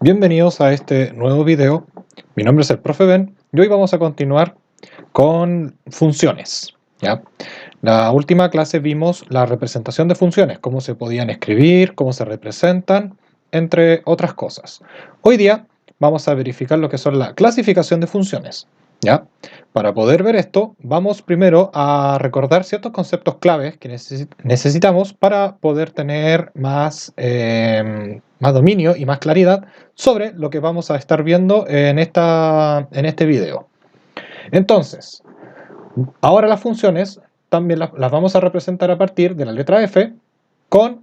Bienvenidos a este nuevo video. Mi nombre es el Profe Ben y hoy vamos a continuar con funciones, ¿ya? La última clase vimos la representación de funciones, cómo se podían escribir, cómo se representan, entre otras cosas. Hoy día vamos a verificar lo que son la clasificación de funciones, ¿ya? Para poder ver esto, vamos primero a recordar ciertos conceptos claves que necesitamos para poder tener más dominio y más claridad sobre lo que vamos a estar viendo en este video. Entonces, ahora las funciones también las vamos a representar a partir de la letra F,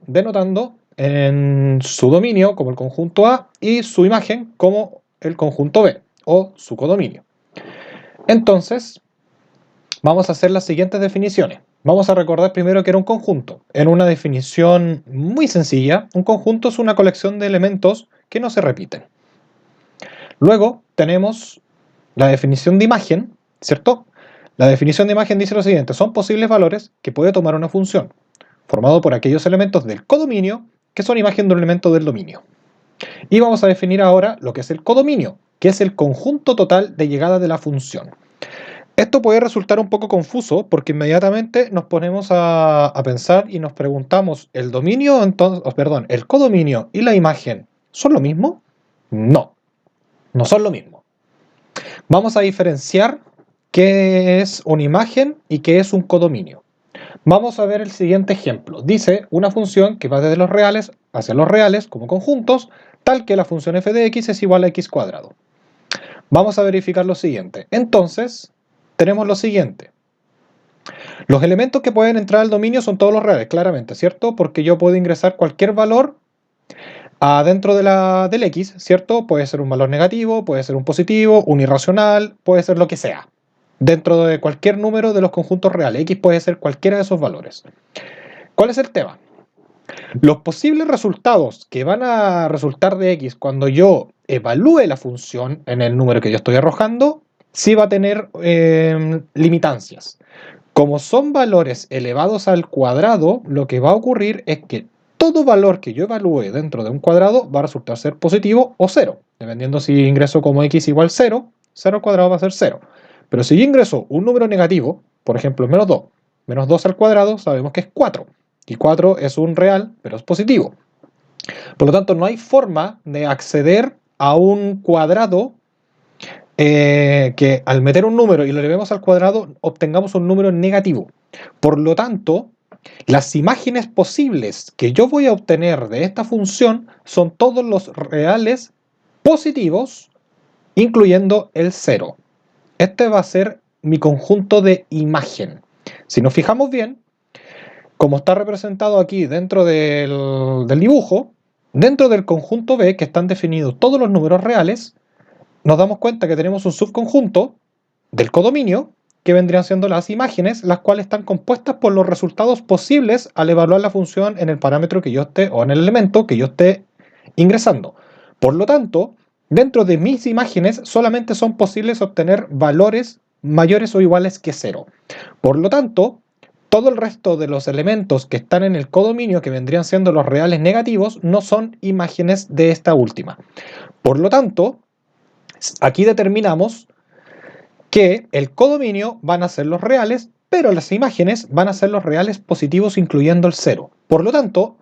denotando en su dominio como el conjunto A y su imagen como el conjunto B o su codominio. Entonces, vamos a hacer las siguientes definiciones. Vamos a recordar primero que era un conjunto. En una definición muy sencilla, un conjunto es una colección de elementos que no se repiten. Luego tenemos la definición de imagen, ¿cierto? La definición de imagen dice lo siguiente: son posibles valores que puede tomar una función, formado por aquellos elementos del codominio que son imagen de un elemento del dominio. Y vamos a definir ahora lo que es el codominio, que es el conjunto total de llegada de la función. Esto puede resultar un poco confuso porque inmediatamente nos ponemos a pensar y nos preguntamos, ¿el dominio, entonces, el codominio y la imagen son lo mismo? No, no son lo mismo. Vamos a diferenciar qué es una imagen y qué es un codominio. Vamos a ver el siguiente ejemplo. Dice una función que va desde los reales hacia los reales como conjuntos, tal que la función f de x es igual a x cuadrado. Vamos a verificar lo siguiente. Entonces, tenemos lo siguiente. Los elementos que pueden entrar al dominio son todos los reales, claramente, ¿cierto? Porque yo puedo ingresar cualquier valor adentro del x, ¿cierto? Puede ser un valor negativo, puede ser un positivo, un irracional, puede ser lo que sea. Dentro de cualquier número de los conjuntos reales, x puede ser cualquiera de esos valores. ¿Cuál es el tema? Los posibles resultados que van a resultar de x cuando yo evalúe la función en el número que yo estoy arrojando, sí va a tener limitancias. Como son valores elevados al cuadrado, lo que va a ocurrir es que todo valor que yo evalúe dentro de un cuadrado va a resultar ser positivo o cero. Dependiendo si ingreso como x igual 0, 0 al cuadrado va a ser 0. Pero si yo ingreso un número negativo, por ejemplo menos 2 al cuadrado sabemos que es 4. Y 4 es un real, pero es positivo. Por lo tanto, no hay forma de acceder a un cuadrado que al meter un número y lo elevemos al cuadrado obtengamos un número negativo. Por lo tanto, las imágenes posibles que yo voy a obtener de esta función son todos los reales positivos, incluyendo el 0. Este va a ser mi conjunto de imagen. Si nos fijamos bien, como está representado aquí dentro del dibujo, dentro del conjunto B, que están definidos todos los números reales, nos damos cuenta que tenemos un subconjunto del codominio, que vendrían siendo las imágenes, las cuales están compuestas por los resultados posibles al evaluar la función en el parámetro que yo esté, o en el elemento que yo esté ingresando. Por lo tanto, dentro de mis imágenes solamente son posibles obtener valores mayores o iguales que 0. Por lo tanto, todo el resto de los elementos que están en el codominio, que vendrían siendo los reales negativos, no son imágenes de esta última. Por lo tanto, aquí determinamos que el codominio van a ser los reales, pero las imágenes van a ser los reales positivos incluyendo el 0. Por lo tanto,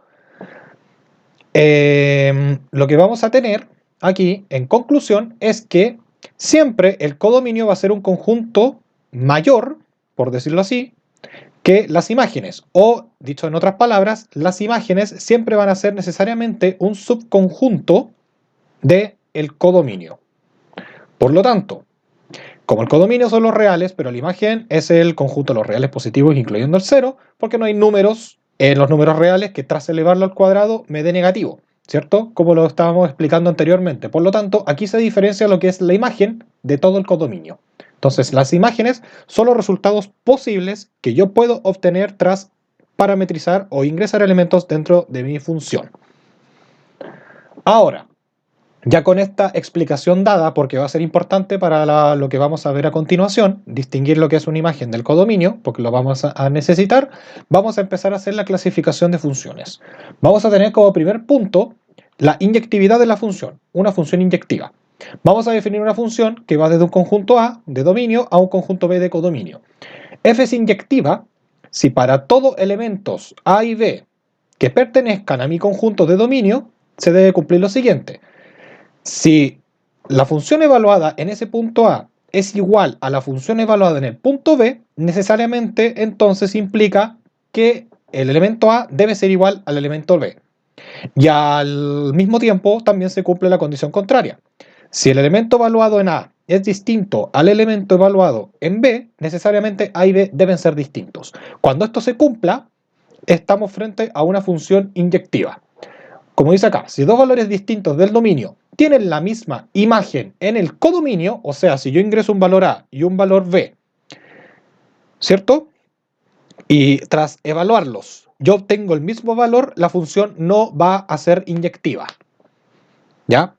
lo que vamos a tener aquí en conclusión es que siempre el codominio va a ser un conjunto mayor, por decirlo así, que las imágenes, o dicho en otras palabras, las imágenes siempre van a ser necesariamente un subconjunto del codominio. Por lo tanto, como el codominio son los reales, pero la imagen es el conjunto de los reales positivos incluyendo el 0, porque no hay números en los números reales que tras elevarlo al cuadrado me dé negativo, ¿cierto? Como lo estábamos explicando anteriormente. Por lo tanto, aquí se diferencia lo que es la imagen de todo el codominio. Entonces, las imágenes son los resultados posibles que yo puedo obtener tras parametrizar o ingresar elementos dentro de mi función. Ahora, ya con esta explicación dada, porque va a ser importante para lo que vamos a ver a continuación, distinguir lo que es una imagen del codominio, porque lo vamos a necesitar, vamos a empezar a hacer la clasificación de funciones. Vamos a tener como primer punto la inyectividad de la función, una función inyectiva. Vamos a definir una función que va desde un conjunto A de dominio a un conjunto B de codominio. F es inyectiva si para todos elementos A y B que pertenezcan a mi conjunto de dominio se debe cumplir lo siguiente. Si la función evaluada en ese punto A es igual a la función evaluada en el punto B, necesariamente entonces implica que el elemento A debe ser igual al elemento B. Y al mismo tiempo también se cumple la condición contraria. Si el elemento evaluado en A es distinto al elemento evaluado en B, necesariamente A y B deben ser distintos. Cuando esto se cumpla, estamos frente a una función inyectiva. Como dice acá, si dos valores distintos del dominio tienen la misma imagen en el codominio, o sea, si yo ingreso un valor A y un valor B, ¿cierto? Y tras evaluarlos, yo obtengo el mismo valor, la función no va a ser inyectiva. ¿Ya?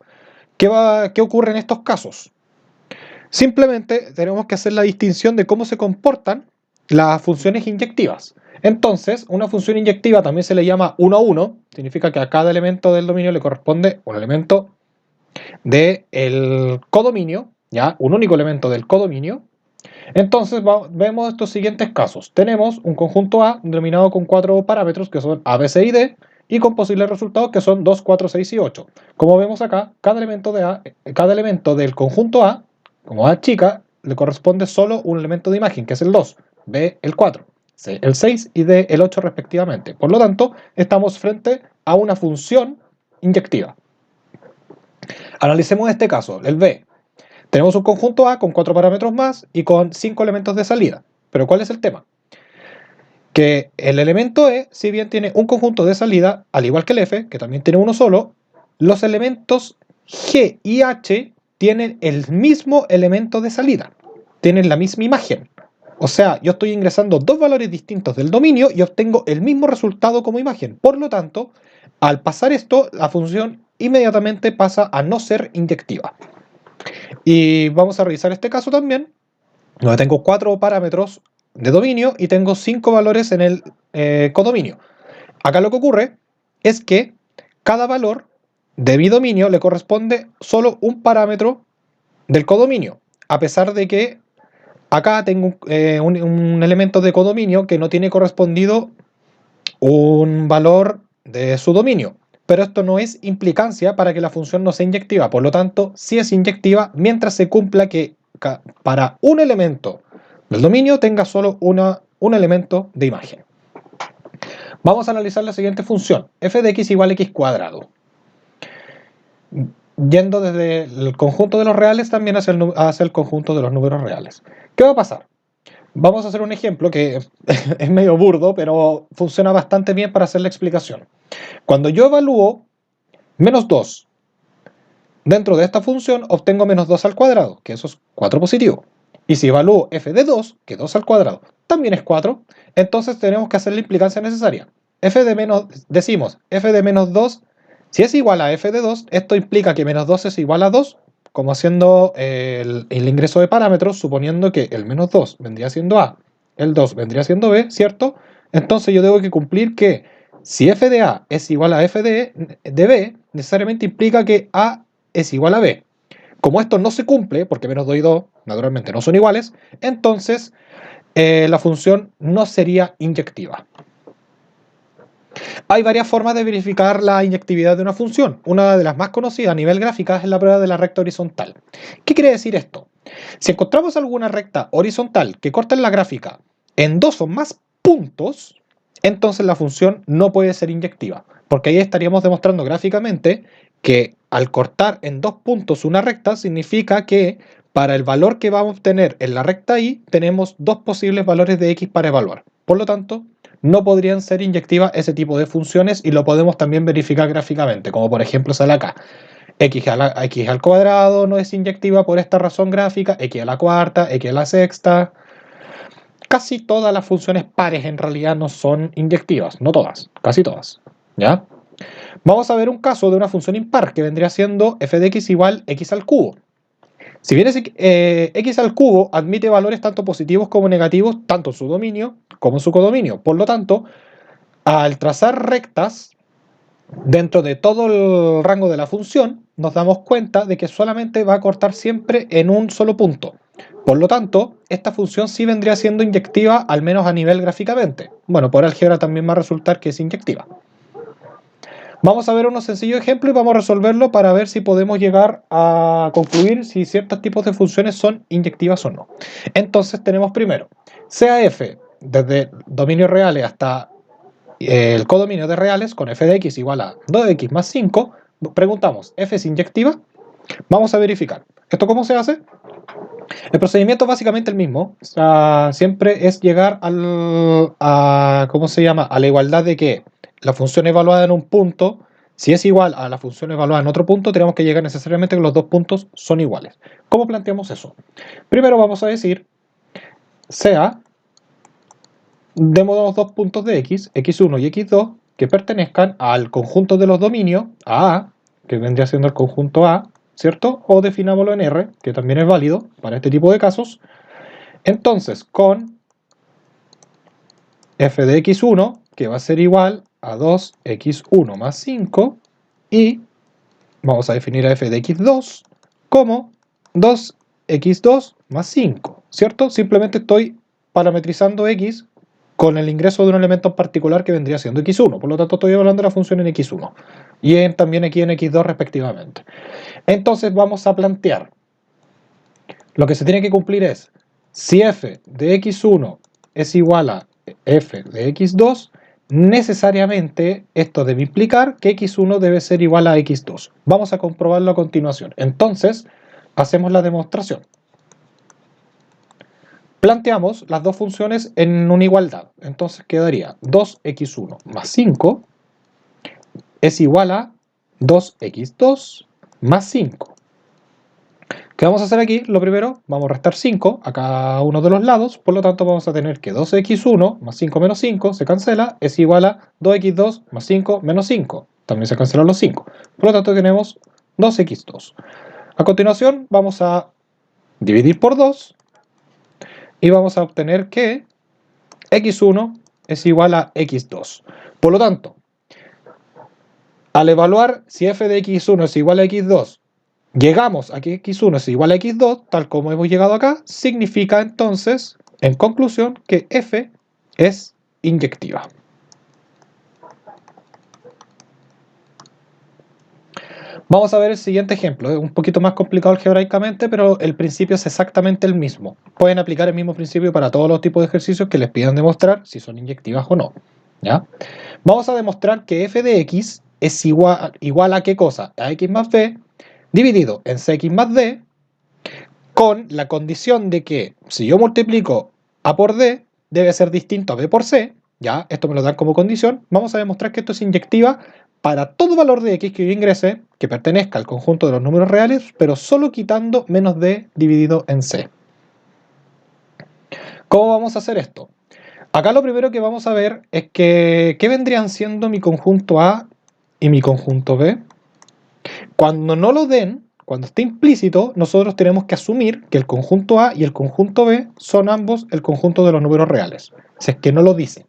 ¿Qué ocurre en estos casos? Simplemente tenemos que hacer la distinción de cómo se comportan las funciones inyectivas. Entonces, una función inyectiva también se le llama 1 a 1, significa que a cada elemento del dominio le corresponde un elemento del codominio, ¿ya? Un único elemento del codominio. Entonces vemos estos siguientes casos. Tenemos un conjunto A denominado con 4 parámetros que son A, B, C y D y con posibles resultados que son 2, 4, 6 y 8. Como vemos acá, cada elemento del conjunto A, como A chica, le corresponde solo un elemento de imagen, que es el 2, B el 4, C el 6 y D el 8 respectivamente. Por lo tanto, estamos frente a una función inyectiva. Analicemos este caso, el B. Tenemos un conjunto A con 4 parámetros más y con 5 elementos de salida. Pero ¿cuál es el tema? Que el elemento E, si bien tiene un conjunto de salida, al igual que el F, que también tiene uno solo, los elementos G y H tienen el mismo elemento de salida, tienen la misma imagen. O sea, yo estoy ingresando dos valores distintos del dominio y obtengo el mismo resultado como imagen. Por lo tanto, al pasar esto, la función inmediatamente pasa a no ser inyectiva. Y vamos a revisar este caso también, donde tengo 4 parámetros de dominio y tengo 5 valores en el codominio. Acá lo que ocurre es que cada valor de mi dominio le corresponde solo un parámetro del codominio, a pesar de que acá tengo un elemento de codominio que no tiene correspondido un valor de su dominio. Pero esto no es implicancia para que la función no sea inyectiva. Por lo tanto, sí es inyectiva mientras se cumpla que para un elemento del dominio tenga solo un elemento de imagen. Vamos a analizar la siguiente función. F de x igual a x cuadrado. Yendo desde el conjunto de los reales también hacia el conjunto de los números reales. ¿Qué va a pasar? Vamos a hacer un ejemplo que es medio burdo, pero funciona bastante bien para hacer la explicación. Cuando yo evalúo menos 2 dentro de esta función, obtengo menos 2 al cuadrado, que eso es 4 positivo. Y si evalúo f de 2, que 2 al cuadrado también es 4, entonces tenemos que hacer la implicancia necesaria. Decimos f de menos 2, si es igual a f de 2, esto implica que menos 2 es igual a 2, como haciendo el ingreso de parámetros, suponiendo que el menos 2 vendría siendo A, el 2 vendría siendo B, ¿cierto? Entonces yo debo que cumplir que si f de A es igual a f de B, necesariamente implica que A es igual a B. Como esto no se cumple, porque menos 2 y 2 naturalmente no son iguales, entonces la función no sería inyectiva. Hay varias formas de verificar la inyectividad de una función. Una de las más conocidas a nivel gráfica es la prueba de la recta horizontal. ¿Qué quiere decir esto? Si encontramos alguna recta horizontal que corta en la gráfica en dos o más puntos, entonces la función no puede ser inyectiva, porque ahí estaríamos demostrando gráficamente que al cortar en dos puntos una recta significa que para el valor que vamos a obtener en la recta Y tenemos dos posibles valores de x para evaluar. Por lo tanto, no podrían ser inyectivas ese tipo de funciones y lo podemos también verificar gráficamente, como por ejemplo sale acá. X al cuadrado no es inyectiva por esta razón gráfica, x a la cuarta, x a la sexta. Casi todas las funciones pares en realidad no son inyectivas, no todas, casi todas. ¿Ya? Vamos a ver un caso de una función impar que vendría siendo f de x igual x al cubo. Si bien x al cubo admite valores tanto positivos como negativos, tanto en su dominio como en su codominio. Por lo tanto, al trazar rectas dentro de todo el rango de la función, nos damos cuenta de que solamente va a cortar siempre en un solo punto. Por lo tanto, esta función sí vendría siendo inyectiva, al menos a nivel gráficamente. Bueno, por álgebra también va a resultar que es inyectiva. Vamos a ver unos sencillos ejemplos y vamos a resolverlo para ver si podemos llegar a concluir si ciertos tipos de funciones son inyectivas o no. Entonces tenemos primero, sea f desde dominios reales hasta el codominio de reales con f de x igual a 2x más 5, preguntamos, ¿f es inyectiva? Vamos a verificar. ¿Esto cómo se hace? El procedimiento es básicamente el mismo. O sea, siempre es llegar ¿cómo se llama? A la igualdad de que la función evaluada en un punto, si es igual a la función evaluada en otro punto, tenemos que llegar necesariamente que los dos puntos son iguales. ¿Cómo planteamos eso? Primero vamos a decir, sea, demos los dos puntos de x, x1 y x2, que pertenezcan al conjunto de los dominios, a, que vendría siendo el conjunto A, ¿cierto? O definámoslo en R, que también es válido para este tipo de casos. Entonces, con f de x1, que va a ser igual a 2x1 más 5, y vamos a definir a f de x2 como 2x2 más 5, ¿cierto? Simplemente estoy parametrizando x con el ingreso de un elemento en particular que vendría siendo x1, por lo tanto estoy hablando de la función en x1 y también aquí en x2 respectivamente. Entonces vamos a plantear, lo que se tiene que cumplir es, si f de x1 es igual a f de x2, necesariamente esto debe implicar que x1 debe ser igual a x2. Vamos a comprobarlo a continuación. Entonces, hacemos la demostración. Planteamos las dos funciones en una igualdad. Entonces quedaría 2x1 más 5 es igual a 2x2 más 5. ¿Qué vamos a hacer aquí? Lo primero, vamos a restar 5 a cada uno de los lados, por lo tanto vamos a tener que 2x1 más 5 menos 5 se cancela, es igual a 2x2 más 5 menos 5. También se cancelan los 5. Por lo tanto tenemos 2x2. A continuación vamos a dividir por 2 y vamos a obtener que x1 es igual a x2. Por lo tanto, al evaluar si f de x1 es igual a x2, llegamos a que x1 es igual a x2, tal como hemos llegado acá, significa entonces, en conclusión, que f es inyectiva. Vamos a ver el siguiente ejemplo, es un poquito más complicado algebraicamente, pero el principio es exactamente el mismo. Pueden aplicar el mismo principio para todos los tipos de ejercicios que les pidan demostrar si son inyectivas o no. ¿Ya? Vamos a demostrar que f de x es igual a ¿qué cosa? A x más b dividido en cx más d, con la condición de que si yo multiplico a por d, debe ser distinto a b por c, ya, esto me lo dan como condición. Vamos a demostrar que esto es inyectiva para todo valor de x que yo ingrese, que pertenezca al conjunto de los números reales, pero solo quitando menos d dividido en c. ¿Cómo vamos a hacer esto? Acá lo primero que vamos a ver es que, ¿qué vendrían siendo mi conjunto A y mi conjunto B? Cuando no lo den, cuando esté implícito, nosotros tenemos que asumir que el conjunto A y el conjunto B son ambos el conjunto de los números reales, si es que no lo dice.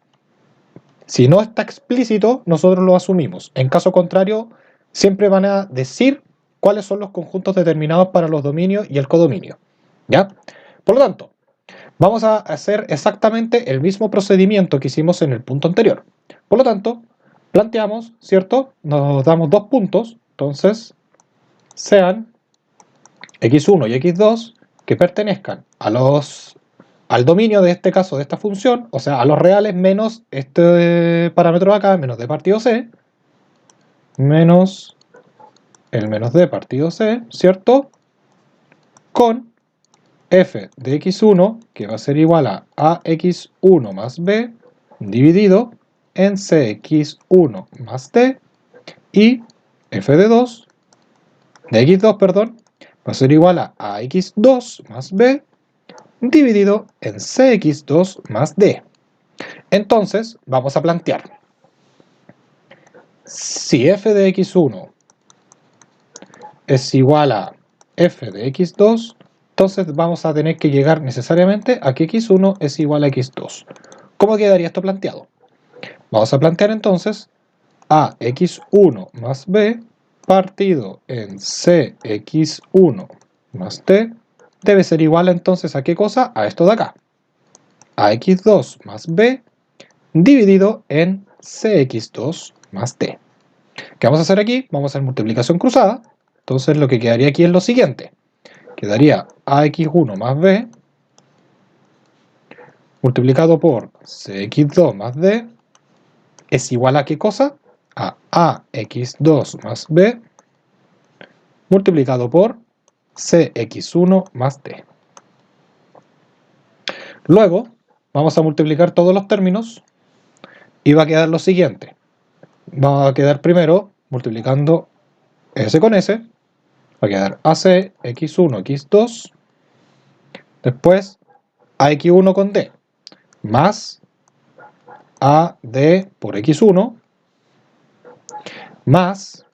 Si no está explícito, nosotros lo asumimos. En caso contrario, siempre van a decir cuáles son los conjuntos determinados para los dominios y el codominio. ¿Ya? Por lo tanto, vamos a hacer exactamente el mismo procedimiento que hicimos en el punto anterior. Por lo tanto, planteamos, ¿cierto? Nos damos dos puntos, entonces sean x1 y x2 que pertenezcan al dominio de este caso de esta función, o sea, a los reales menos este parámetro de acá, menos d partido c, menos el menos d partido c, ¿cierto? Con f de x1, que va a ser igual a ax1 más b, dividido en cx1 más d, y f de x2, perdón, va a ser igual a ax2 más b, dividido en cx2 más d. Entonces, vamos a plantear. Si f de x1 es igual a f de x2, entonces vamos a tener que llegar necesariamente a que x1 es igual a x2. ¿Cómo quedaría esto planteado? Vamos a plantear entonces ax1 más b partido en cx1 más t debe ser igual entonces a ¿qué cosa? A esto de acá. Ax2 más b dividido en cx2 más t. ¿Qué vamos a hacer aquí? Vamos a hacer multiplicación cruzada. Entonces lo que quedaría aquí es lo siguiente. Quedaría ax1 más b multiplicado por cx2 más d es igual a ¿qué cosa? A ax2 más b multiplicado por cx1 más d. Luego vamos a multiplicar todos los términos y va a quedar lo siguiente. Va a quedar primero multiplicando s con s, va a quedar ac x1 x2, después ax1 con d, más AD por x1 más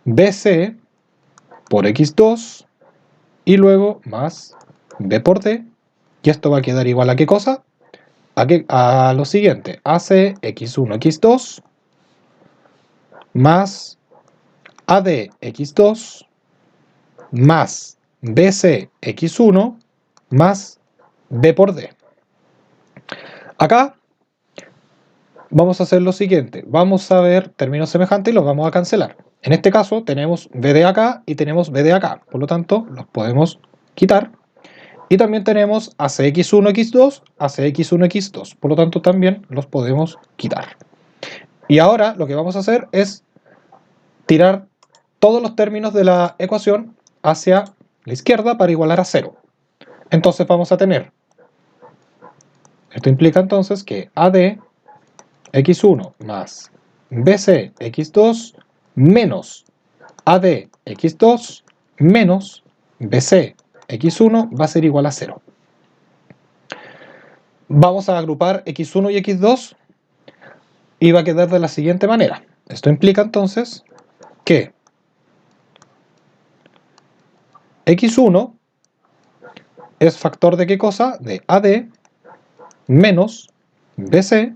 BC por x2 y luego más B por D. Y esto va a quedar igual a ¿qué cosa? A lo siguiente, AC x1 x2 más AD x2 más BC x1 más B por D. Acá vamos a hacer lo siguiente, vamos a ver términos semejantes y los vamos a cancelar. En este caso tenemos B de acá y tenemos B de acá, por lo tanto los podemos quitar. Y también tenemos ACX1, X2, ACX1, X2, por lo tanto también los podemos quitar. Y ahora lo que vamos a hacer es tirar todos los términos de la ecuación hacia la izquierda para igualar a 0. Entonces vamos a tener, esto implica entonces que AD x1 más BC x2 menos AD x2 menos BC x1 va a ser igual a 0. Vamos a agrupar x1 y x2 y va a quedar de la siguiente manera. Esto implica entonces que x1 es factor de ¿qué cosa? De AD menos BC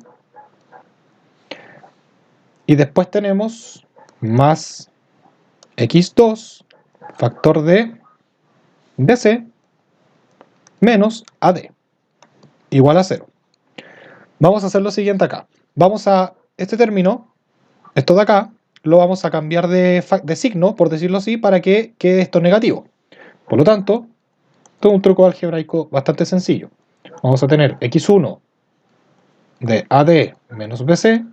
y después tenemos más x2 factor de BC menos AD igual a 0. Vamos a hacer lo siguiente acá. Vamos a este término, esto de acá, lo vamos a cambiar de signo, por decirlo así, para que quede esto negativo. Por lo tanto, esto es un truco algebraico bastante sencillo. Vamos a tener x1 de AD menos BC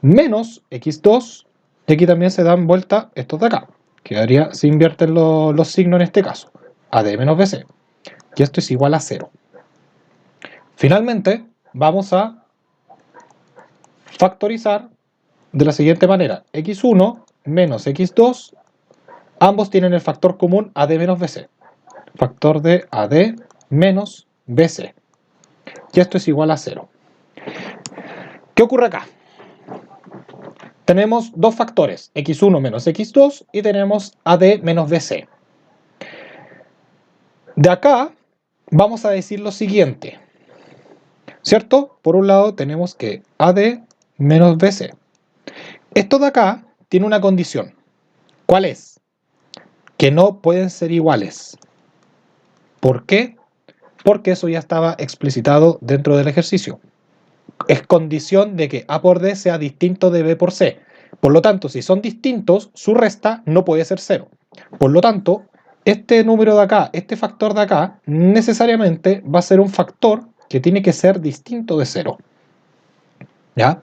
menos x2, y aquí también se dan vuelta estos de acá. Quedaría, se invierten los signos en este caso, AD menos BC. Y esto es igual a 0. Finalmente, vamos a factorizar de la siguiente manera. x1 menos x2, ambos tienen el factor común AD menos BC. Factor de AD menos BC. Y esto es igual a 0. ¿Qué ocurre acá? Tenemos dos factores, x1 menos x2, y tenemos AD menos BC. De acá vamos a decir lo siguiente, ¿cierto? Por un lado tenemos que AD menos BC. Esto de acá tiene una condición. ¿Cuál es? Que no pueden ser iguales. ¿Por qué? Porque eso ya estaba explicitado dentro del ejercicio. Es condición de que A por D sea distinto de B por C. Por lo tanto, si son distintos, su resta no puede ser 0. Por lo tanto, este número de acá, este factor de acá, necesariamente va a ser un factor que tiene que ser distinto de 0. ¿Ya?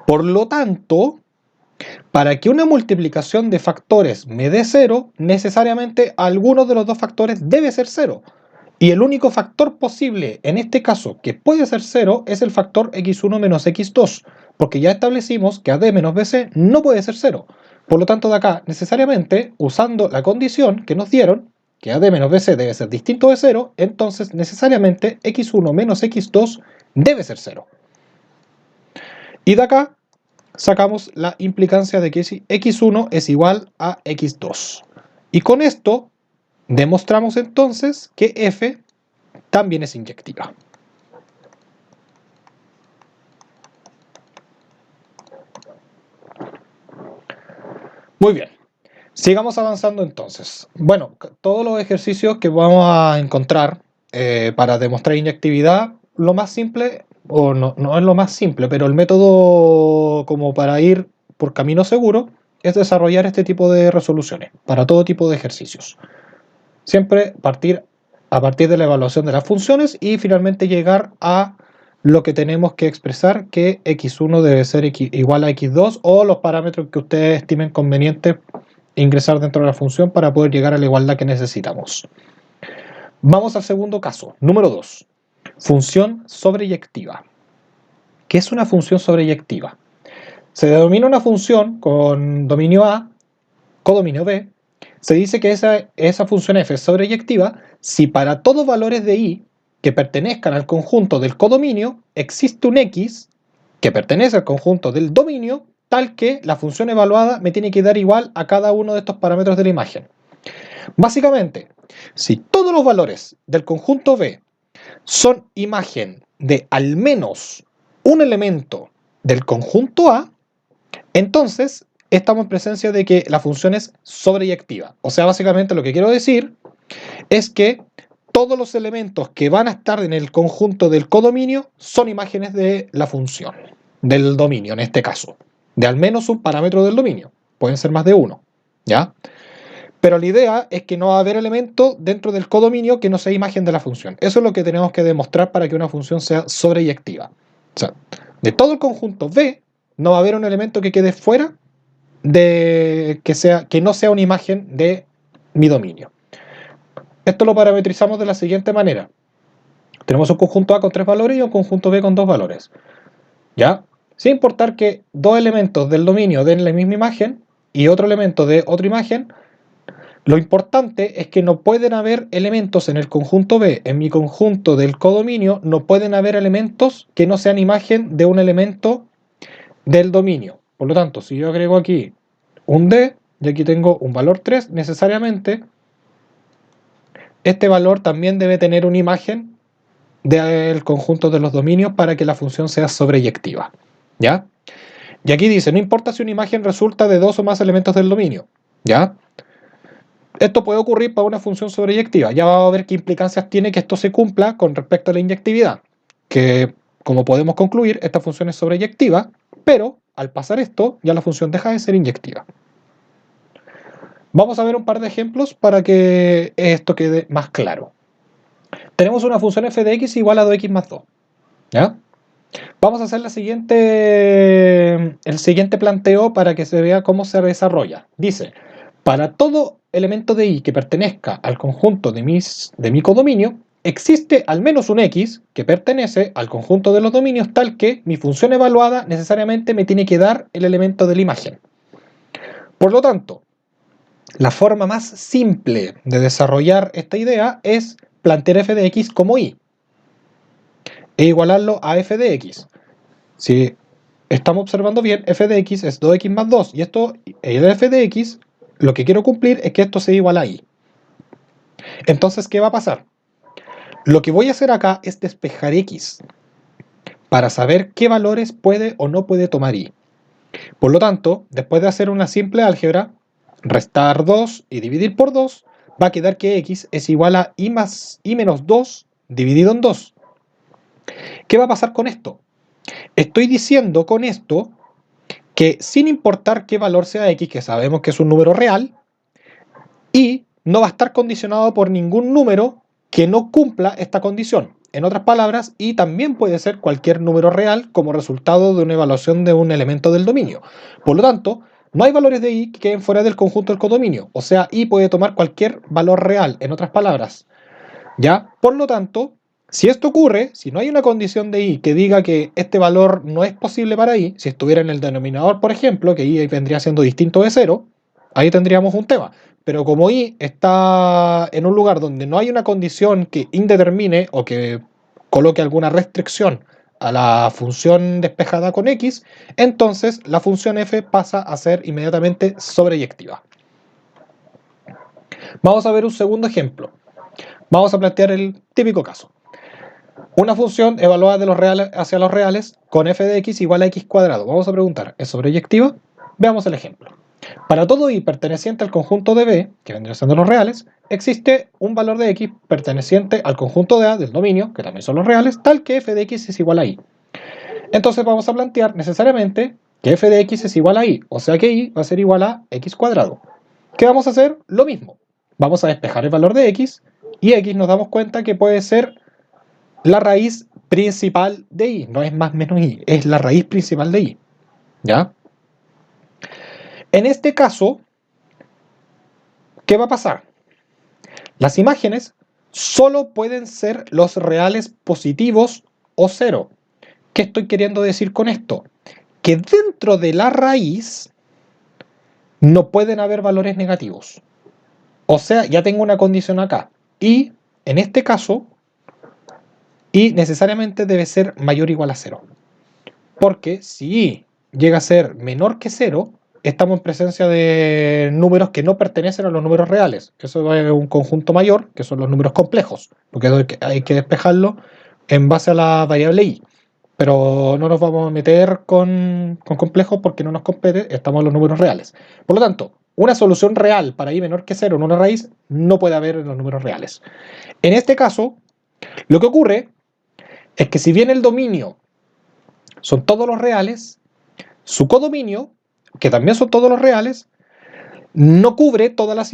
Por lo tanto, para que una multiplicación de factores me dé 0, necesariamente alguno de los dos factores debe ser 0. Y el único factor posible, en este caso, que puede ser 0, es el factor x1 menos x2, porque ya establecimos que AD menos BC no puede ser 0. Por lo tanto, de acá, necesariamente, usando la condición que nos dieron, que AD menos BC debe ser distinto de 0, entonces necesariamente x1 menos x2 debe ser 0. Y de acá sacamos la implicancia de que x1 es igual a x2. Y con esto demostramos entonces que f también es inyectiva. Muy bien. Sigamos avanzando entonces. Bueno, todos los ejercicios que vamos a encontrar para demostrar inyectividad, lo más simple, o no, no es lo más simple, pero el método como para ir por camino seguro es desarrollar este tipo de resoluciones para todo tipo de ejercicios. Siempre partir a partir de la evaluación de las funciones y finalmente llegar a lo que tenemos que expresar, que x1 debe ser igual a x2 o los parámetros que ustedes estimen convenientes ingresar dentro de la función para poder llegar a la igualdad que necesitamos. Vamos al segundo caso, número 2. Función sobreyectiva. ¿Qué es una función sobreyectiva? Se denomina una función con dominio A, codominio B. Se dice que esa función f es sobreyectiva si para todos valores de i que pertenezcan al conjunto del codominio existe un x que pertenece al conjunto del dominio tal que la función evaluada me tiene que dar igual a cada uno de estos parámetros de la imagen. Básicamente, si todos los valores del conjunto B son imagen de al menos un elemento del conjunto A, entonces estamos en presencia de que la función es sobreyectiva. O sea, básicamente lo que quiero decir es que todos los elementos que van a estar en el conjunto del codominio son imágenes de la función, del dominio en este caso, de al menos un parámetro del dominio. Pueden ser más de uno, ¿ya? Pero la idea es que no va a haber elemento dentro del codominio que no sea imagen de la función. Eso es lo que tenemos que demostrar para que una función sea sobreyectiva. O sea, de todo el conjunto B, no va a haber un elemento que quede fuera de que no sea una imagen de mi dominio. Esto lo parametrizamos de la siguiente manera. Tenemos un conjunto A con 3 valores y un conjunto B con 2 valores. ¿Ya? Sin importar que dos elementos del dominio den la misma imagen y otro elemento de otra imagen, lo importante es que no pueden haber elementos en el conjunto B, en mi conjunto del codominio, no pueden haber elementos que no sean imagen de un elemento del dominio. Por lo tanto, si yo agrego aquí un D y aquí tengo un valor 3, necesariamente este valor también debe tener una imagen del conjunto de los dominios para que la función sea sobreyectiva. ¿Ya? Y aquí dice, no importa si una imagen resulta de dos o más elementos del dominio. ¿Ya? Esto puede ocurrir para una función sobreyectiva. Ya vamos a ver qué implicancias tiene que esto se cumpla con respecto a la inyectividad. Que, como podemos concluir, esta función es sobreyectiva, pero al pasar esto, ya la función deja de ser inyectiva. Vamos a ver un par de ejemplos para que esto quede más claro. Tenemos una función f de x igual a 2x más 2. ¿Ya? Vamos a hacer el siguiente planteo para que se vea cómo se desarrolla. Dice, para todo elemento de i que pertenezca al conjunto de mi codominio, existe al menos un x que pertenece al conjunto de los dominios tal que mi función evaluada necesariamente me tiene que dar el elemento de la imagen. Por lo tanto, la forma más simple de desarrollar esta idea es plantear f de x como i e igualarlo a f de x. Si estamos observando bien, f de x es 2x más 2 y esto, el f de x, lo que quiero cumplir es que esto sea igual a i. Entonces, ¿qué va a pasar? Lo que voy a hacer acá es despejar x para saber qué valores puede o no puede tomar i. Por lo tanto, después de hacer una simple álgebra, restar 2 y dividir por 2, va a quedar que x es igual a i menos 2 dividido en 2. ¿Qué va a pasar con esto? Estoy diciendo con esto que sin importar qué valor sea x, que sabemos que es un número real, y no va a estar condicionado por ningún número que no cumpla esta condición. En otras palabras, y también puede ser cualquier número real como resultado de una evaluación de un elemento del dominio. Por lo tanto, no hay valores de i que queden fuera del conjunto del codominio. O sea, i puede tomar cualquier valor real, en otras palabras. ¿Ya? Por lo tanto, si esto ocurre, si no hay una condición de i que diga que este valor no es posible para i, si estuviera en el denominador, por ejemplo, que i vendría siendo distinto de 0, ahí tendríamos un tema. Pero como i está en un lugar donde no hay una condición que indetermine o que coloque alguna restricción a la función despejada con x, entonces la función f pasa a ser inmediatamente sobreyectiva. Vamos a ver un segundo ejemplo. Vamos a plantear el típico caso. Una función evaluada de los reales hacia los reales con f de x igual a x cuadrado. Vamos a preguntar, ¿es sobreyectiva? Veamos el ejemplo. Para todo y perteneciente al conjunto de B, que vendrían siendo los reales, existe un valor de x perteneciente al conjunto de A del dominio, que también son los reales, tal que f de x es igual a y. Entonces vamos a plantear necesariamente que f de x es igual a y, o sea que y va a ser igual a x cuadrado. ¿Qué vamos a hacer? Lo mismo. Vamos a despejar el valor de x, y x nos damos cuenta que puede ser la raíz principal de y, no es más menos y, es la raíz principal de y. ¿Ya? En este caso, ¿qué va a pasar? Las imágenes solo pueden ser los reales positivos o cero. ¿Qué estoy queriendo decir con esto? Que dentro de la raíz no pueden haber valores negativos. O sea, ya tengo una condición acá. Y en este caso, y necesariamente debe ser mayor o igual a cero. Porque si y llega a ser menor que cero, estamos en presencia de números que no pertenecen a los números reales. Eso es un conjunto mayor, que son los números complejos, porque hay que despejarlo en base a la variable y. Pero no nos vamos a meter con complejos porque no nos compete, estamos en los números reales. Por lo tanto, una solución real para y menor que cero en una raíz no puede haber en los números reales. En este caso, lo que ocurre es que si bien el dominio son todos los reales, su codominio, que también son todos los reales, no cubre todas las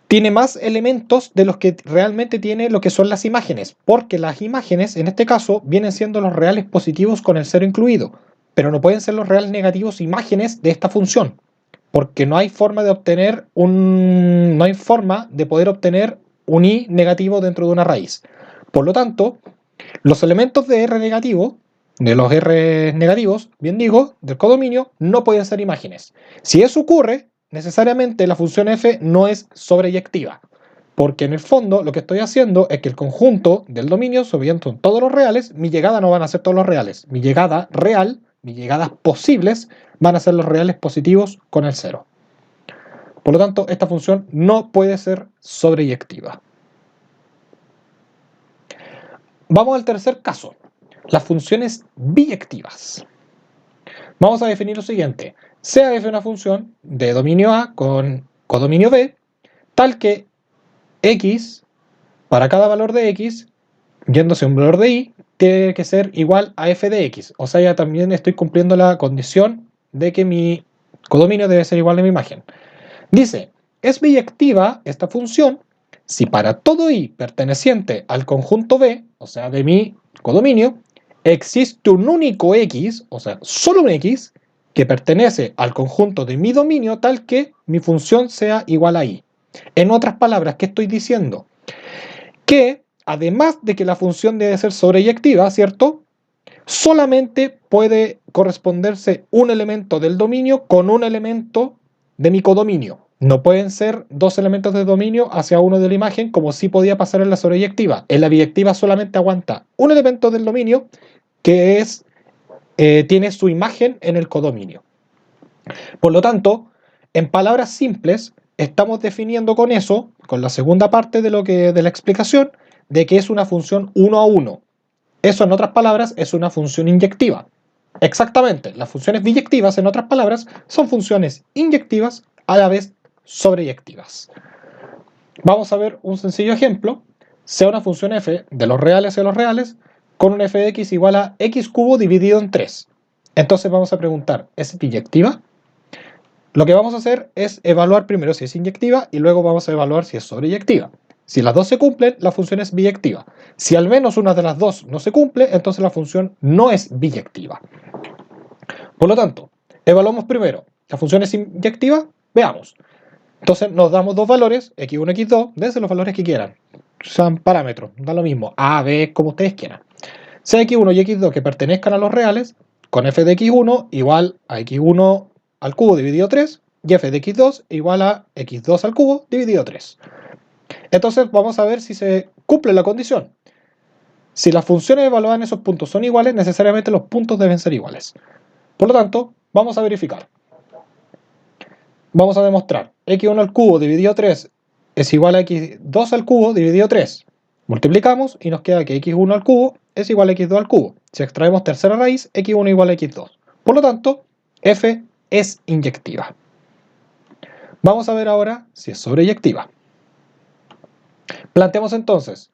tiene más elementos de los que realmente tiene lo que son las imágenes, porque las imágenes, en este caso, vienen siendo los reales positivos con el cero incluido, pero no pueden ser los reales negativos imágenes de esta función, porque no hay forma de obtener no hay forma de poder obtener un i negativo dentro de una raíz. Por lo tanto, los elementos de R negativo, de los R negativos, bien digo, del codominio, no pueden ser imágenes. Si eso ocurre, necesariamente la función f no es sobreyectiva, porque en el fondo lo que estoy haciendo es que el conjunto del dominio, son todos los reales, mi llegada no van a ser todos los reales. Mi llegada real, mis llegadas posibles, van a ser los reales positivos con el cero. Por lo tanto, esta función no puede ser sobreyectiva. Vamos al tercer caso, las funciones biyectivas. Vamos a definir lo siguiente. Sea f una función de dominio A con codominio B, tal que x, para cada valor de x, yéndose un valor de y, tiene que ser igual a f de x. O sea, ya también estoy cumpliendo la condición de que mi codominio debe ser igual a mi imagen. Dice, es biyectiva esta función si para todo y perteneciente al conjunto B, o sea, de mi codominio, existe un único x, o sea, solo un x, que pertenece al conjunto de mi dominio tal que mi función sea igual a y. En otras palabras, ¿qué estoy diciendo? Que además de que la función debe ser sobreyectiva, ¿cierto? Solamente puede corresponderse un elemento del dominio con un elemento de mi codominio. No pueden ser dos elementos de dominio hacia uno de la imagen, como sí podía pasar en la sobreyectiva. En la biyectiva solamente aguanta un elemento del dominio que es, tiene su imagen en el codominio. Por lo tanto, en palabras simples, estamos definiendo con eso, con la segunda parte de la explicación, de que es una función uno a uno. Eso, en otras palabras, es una función inyectiva. Exactamente, las funciones biyectivas, en otras palabras, son funciones inyectivas a la vez sobreyectivas. Vamos a ver un sencillo ejemplo. Sea una función f de los reales a los reales con un f de x igual a x cubo dividido en 3. Entonces vamos a preguntar, ¿es biyectiva? Lo que vamos a hacer es evaluar primero si es inyectiva y luego vamos a evaluar si es sobreyectiva. Si las dos se cumplen, la función es biyectiva. Si al menos una de las dos no se cumple, entonces la función no es biyectiva. Por lo tanto, evaluamos primero. ¿La función es inyectiva? Veamos. Entonces nos damos dos valores, x1 y x2, dense los valores que quieran. Son parámetros, da lo mismo, a, b, como ustedes quieran. Sea x1 y x2 que pertenezcan a los reales, con f de x1 igual a x1 al cubo dividido 3 y f de x2 igual a x2 al cubo dividido 3. Entonces vamos a ver si se cumple la condición. Si las funciones evaluadas en esos puntos son iguales, necesariamente los puntos deben ser iguales. Por lo tanto, vamos a verificar. Vamos a demostrar x1 al cubo dividido 3 es igual a x2 al cubo dividido 3. Multiplicamos y nos queda que x1 al cubo es igual a x2 al cubo. Si extraemos tercera raíz, x1 igual a x2. Por lo tanto, f es inyectiva. Vamos a ver ahora si es sobreyectiva. Planteamos entonces,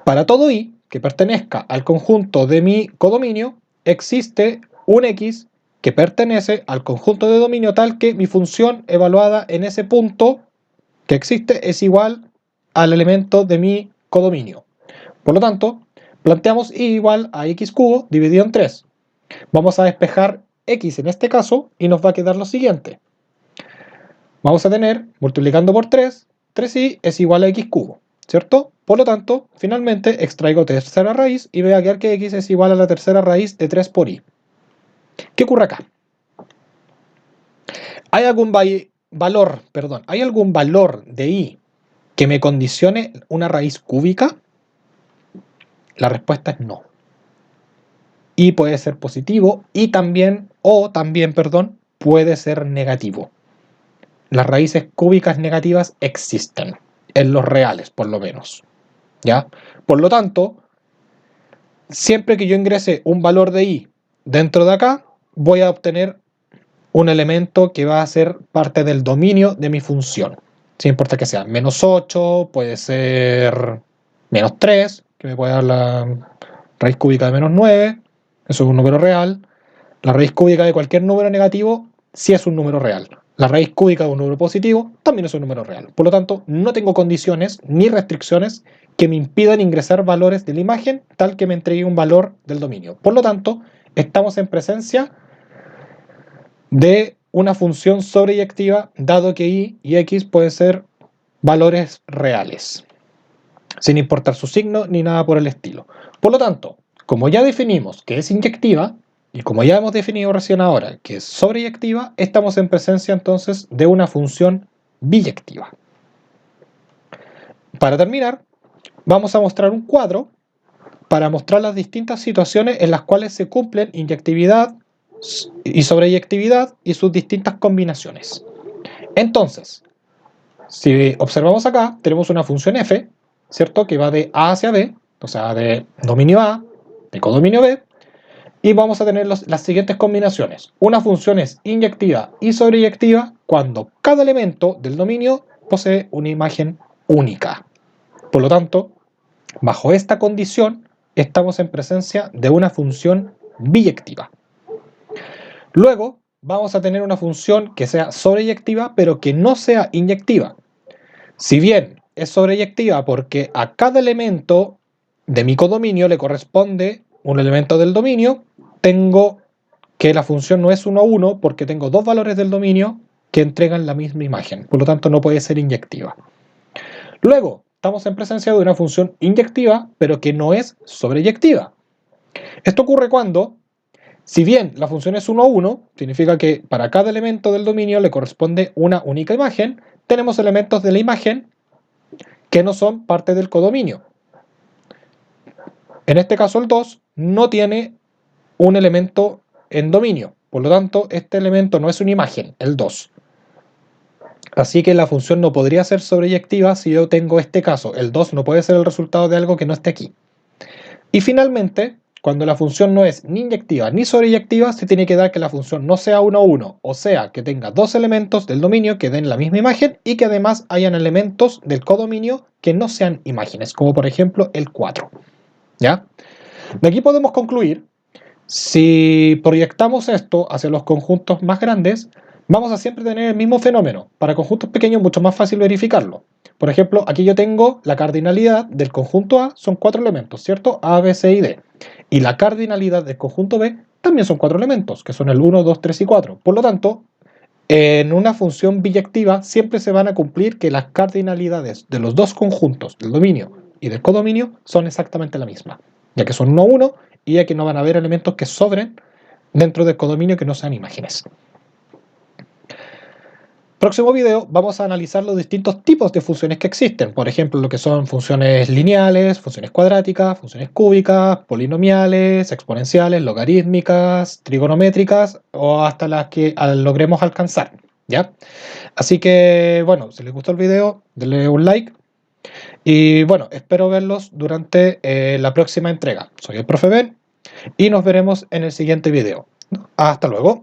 para todo i que pertenezca al conjunto de mi codominio, existe un x que pertenece al conjunto de dominio tal que mi función evaluada en ese punto que existe es igual al elemento de mi codominio. Por lo tanto, planteamos y igual a x cubo dividido en 3. Vamos a despejar x en este caso y nos va a quedar lo siguiente. Vamos a tener, multiplicando por 3, 3i es igual a x cubo, ¿cierto? Por lo tanto, finalmente extraigo tercera raíz y voy a quedar que x es igual a la tercera raíz de 3 por i. ¿Qué ocurre acá? ¿Hay algún valor de i que me condicione una raíz cúbica? La respuesta es no. Y puede ser positivo y también puede ser negativo. Las raíces cúbicas negativas existen, en los reales por lo menos, ¿ya? Por lo tanto, siempre que yo ingrese un valor de i dentro de acá, voy a obtener un elemento que va a ser parte del dominio de mi función. Sin importa que sea menos 8, puede ser menos 3, que me puede dar la raíz cúbica de menos 9, eso es un número real. La raíz cúbica de cualquier número negativo sí es un número real. La raíz cúbica de un número positivo también es un número real. Por lo tanto, no tengo condiciones ni restricciones que me impidan ingresar valores de la imagen tal que me entregue un valor del dominio. Por lo tanto, estamos en presencia de una función sobreyectiva, dado que y y x pueden ser valores reales, sin importar su signo ni nada por el estilo. Por lo tanto, como ya definimos que es inyectiva, y como ya hemos definido recién ahora que es sobreyectiva, estamos en presencia entonces de una función biyectiva. Para terminar, vamos a mostrar un cuadro para mostrar las distintas situaciones en las cuales se cumplen inyectividad y sobreyectividad y sus distintas combinaciones. Entonces, si observamos acá, tenemos una función f, ¿cierto? Que va de a hacia b, o sea, de dominio a, de codominio b, y vamos a tener las siguientes combinaciones. Una función es inyectiva y sobreyectiva cuando cada elemento del dominio posee una imagen única. Por lo tanto, bajo esta condición, estamos en presencia de una función biyectiva. Luego, vamos a tener una función que sea sobreyectiva, pero que no sea inyectiva. Si bien es sobreyectiva porque a cada elemento de mi codominio le corresponde un elemento del dominio, tengo que la función no es 1 a 1 porque tengo dos valores del dominio que entregan la misma imagen. Por lo tanto, no puede ser inyectiva. Luego, estamos en presencia de una función inyectiva, pero que no es sobreyectiva. Esto ocurre cuando, si bien la función es 1 a 1, significa que para cada elemento del dominio le corresponde una única imagen, tenemos elementos de la imagen que no son parte del codominio. En este caso el 2 no tiene un elemento en dominio, por lo tanto este elemento no es una imagen, el 2. Así que la función no podría ser sobreyectiva si yo tengo este caso, el 2 no puede ser el resultado de algo que no esté aquí. Y finalmente, cuando la función no es ni inyectiva ni sobreyectiva, se tiene que dar que la función no sea 1 a 1, o sea, que tenga dos elementos del dominio que den la misma imagen y que además hayan elementos del codominio que no sean imágenes, como por ejemplo el 4. ¿Ya? De aquí podemos concluir, si proyectamos esto hacia los conjuntos más grandes, vamos a siempre tener el mismo fenómeno. Para conjuntos pequeños es mucho más fácil verificarlo. Por ejemplo, aquí yo tengo la cardinalidad del conjunto A, son 4 elementos, ¿cierto? A, B, C y D. Y la cardinalidad del conjunto B también son 4 elementos, que son el 1, 2, 3 y 4. Por lo tanto, en una función biyectiva siempre se van a cumplir que las cardinalidades de los dos conjuntos, del dominio y del codominio, son exactamente la misma, ya que son 1, 1 y ya que no van a haber elementos que sobren dentro del codominio que no sean imágenes. Próximo video vamos a analizar los distintos tipos de funciones que existen, por ejemplo lo que son funciones lineales, funciones cuadráticas, funciones cúbicas, polinomiales, exponenciales, logarítmicas, trigonométricas o hasta las que logremos alcanzar, ¿ya? Así que bueno, si les gustó el video, denle un like y bueno, espero verlos durante la próxima entrega. Soy el profe Ben y nos veremos en el siguiente video. Hasta luego.